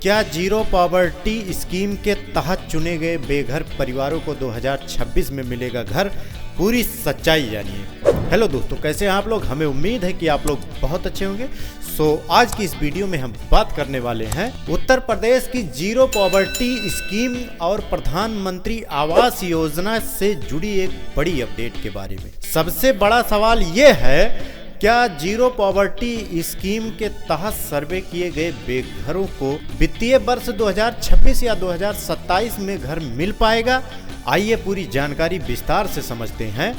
क्या zero poverty scheme के तहत चुने गए बेघर परिवारों को 2026 में मिलेगा घर? पूरी सच्चाई जानिए। हेलो दोस्तों, कैसे हैं आप लोग? हमें उम्मीद है कि आप लोग बहुत अच्छे होंगे। आज की इस वीडियो में हम बात करने वाले हैं उत्तर प्रदेश की जीरो पॉवर्टी स्कीम और प्रधानमंत्री आवास योजना से जुड़ी एक बड़ी अपडेट के बारे में। सबसे बड़ा सवाल ये है, क्या जीरो पॉवर्टी स्कीम के तहत सर्वे किए गए बेघरों को वित्तीय वर्ष 2026 या 2027 में घर मिल पाएगा? आइए पूरी जानकारी विस्तार से समझते हैं।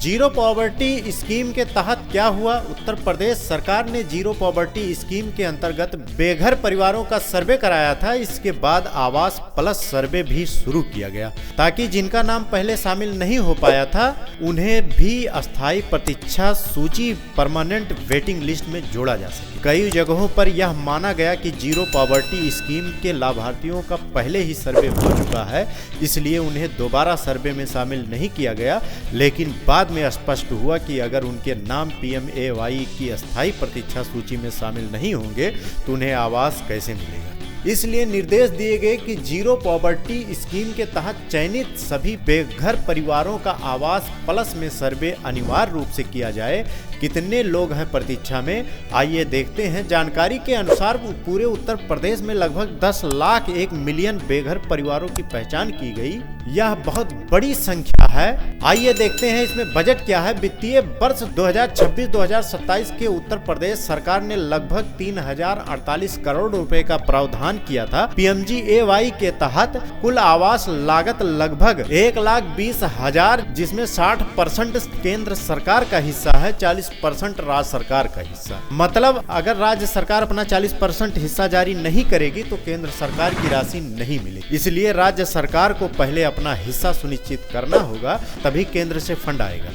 जीरो पॉवर्टी स्कीम के तहत क्या हुआ? उत्तर प्रदेश सरकार ने जीरो पॉवर्टी स्कीम के अंतर्गत बेघर परिवारों का सर्वे कराया था। इसके बाद आवास प्लस सर्वे भी शुरू किया गया ताकि जिनका नाम पहले शामिल नहीं हो पाया था उन्हें भी अस्थायी प्रतीक्षा सूची परमानेंट वेटिंग लिस्ट में जोड़ा जा सके। कई जगहों पर यह माना गया कि जीरो पॉवर्टी स्कीम के लाभार्थियों का पहले ही सर्वे हो चुका है, इसलिए उन्हें दोबारा सर्वे में शामिल नहीं किया गया। लेकिन बाद में स्पष्ट हुआ कि अगर उनके नाम PMAY की अस्थायी प्रतीक्षा सूची में शामिल नहीं होंगे तो उन्हें आवास कैसे मिलेगा। इसलिए निर्देश दिए गए कि जीरो पॉवर्टी स्कीम के तहत चयनित सभी बेघर परिवारों का आवास प्लस में सर्वे अनिवार्य रूप से किया जाए। कितने लोग हैं प्रतीक्षा में, आइए देखते हैं। जानकारी के अनुसार पूरे उत्तर प्रदेश में लगभग 10,01 मिलियन बेघर परिवारों की पहचान की गई। यह बहुत बड़ी संख्या है। आइए देखते हैं इसमें बजट क्या है। वित्तीय वर्ष 2026-2027 के उत्तर प्रदेश सरकार ने लगभग 3,048 करोड़ रुपए का प्रावधान किया था। PMGAY के तहत कुल आवास लागत लगभग 1,20,000, जिसमें 60% केंद्र सरकार का हिस्सा है, 40% राज्य सरकार का हिस्सा। मतलब अगर राज्य सरकार अपना 40% हिस्सा जारी नहीं करेगी तो केंद्र सरकार की राशि नहीं मिलेगी। इसलिए राज्य सरकार को पहले अपना हिस्सा सुनिश्चित करना होगा, तभी केंद्र से फंड आएगा।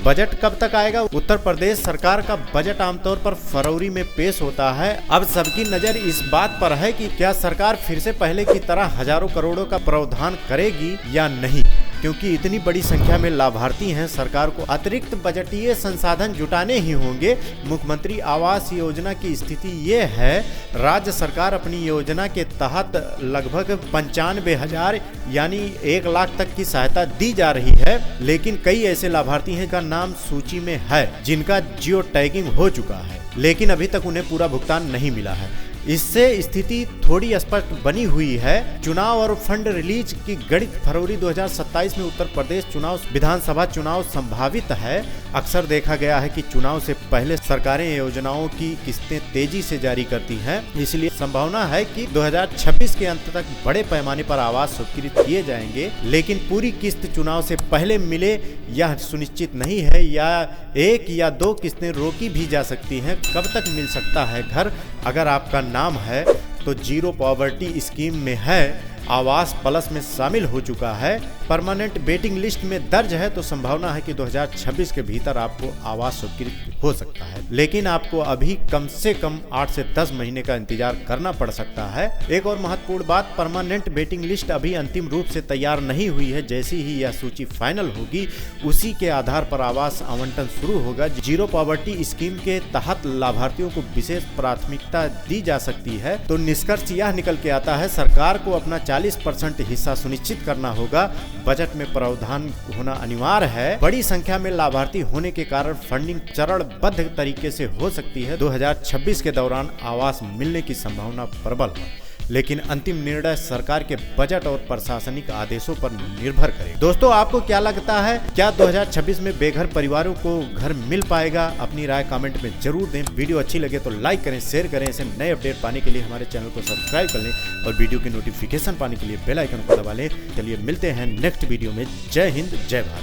बजट कब तक आएगा? उत्तर प्रदेश सरकार का बजट आमतौर पर फरवरी में पेश होता है। अब सबकी नजर इस बात पर है कि क्या सरकार फिर से पहले की तरह हजारों करोड़ों का प्रावधान करेगी या नहीं, क्योंकि इतनी बड़ी संख्या में लाभार्थी हैं। सरकार को अतिरिक्त बजटीय संसाधन जुटाने ही होंगे। मुख्यमंत्री आवास योजना की स्थिति ये है, राज्य सरकार अपनी योजना के तहत लगभग 95,000 यानी 1 लाख तक की सहायता दी जा रही है। लेकिन कई ऐसे लाभार्थी हैं का नाम सूची में है जिनका जियो टैगिंग हो चुका है, लेकिन अभी तक उन्हें पूरा भुगतान नहीं मिला है। इससे स्थिति थोड़ी स्पष्ट बनी हुई है। चुनाव और फंड रिलीज की गणित फरवरी 2027 में उत्तर प्रदेश चुनाव विधानसभा चुनाव संभावित है। अक्सर देखा गया है कि चुनाव से पहले सरकारें योजनाओं की किस्तें तेजी से जारी करती हैं, इसलिए संभावना है कि 2026 के अंत तक बड़े पैमाने पर आवास स्वीकृत किए जाएंगे। लेकिन पूरी किस्त चुनाव से पहले मिले यह सुनिश्चित नहीं है, या 1 या 2 किस्तें रोकी भी जा सकती हैं। कब तक मिल सकता है घर? अगर आपका नाम है तो जीरो पॉवर्टी स्कीम में है, आवास प्लस में शामिल हो चुका है, परमानेंट वेटिंग लिस्ट में दर्ज है, तो संभावना है कि 2026 के भीतर आपको आवास स्वीकृत हो सकता है। लेकिन आपको अभी कम से कम 8 से 10 महीने का इंतजार करना पड़ सकता है। एक और महत्वपूर्ण बात, परमानेंट वेटिंग लिस्ट अभी अंतिम रूप से तैयार नहीं हुई है। जैसी ही यह सूची फाइनल होगी उसी के आधार पर आवास आवंटन शुरू होगा। जीरो पॉवर्टी स्कीम के तहत लाभार्थियों को विशेष प्राथमिकता दी जा सकती है। तो निष्कर्ष यह निकल के आता है, सरकार को अपना 40% हिस्सा सुनिश्चित करना होगा। बजट में प्रावधान होना अनिवार्य है। बड़ी संख्या में लाभार्थी होने के कारण फंडिंग चरणबद्ध तरीके से हो सकती है। 2026 के दौरान आवास मिलने की संभावना प्रबल है, लेकिन अंतिम निर्णय सरकार के बजट और प्रशासनिक आदेशों पर निर्भर करे। दोस्तों, आपको क्या लगता है, क्या 2026 में बेघर परिवारों को घर मिल पाएगा? अपनी राय कमेंट में जरूर दें। वीडियो अच्छी लगे तो लाइक करें, शेयर करें। ऐसे नए अपडेट पाने के लिए हमारे चैनल को सब्सक्राइब कर लें और वीडियो की नोटिफिकेशन पाने के लिए बेल आइकन को दबा लें। चलिए मिलते हैं नेक्स्ट वीडियो में। जय हिंद, जय भारत।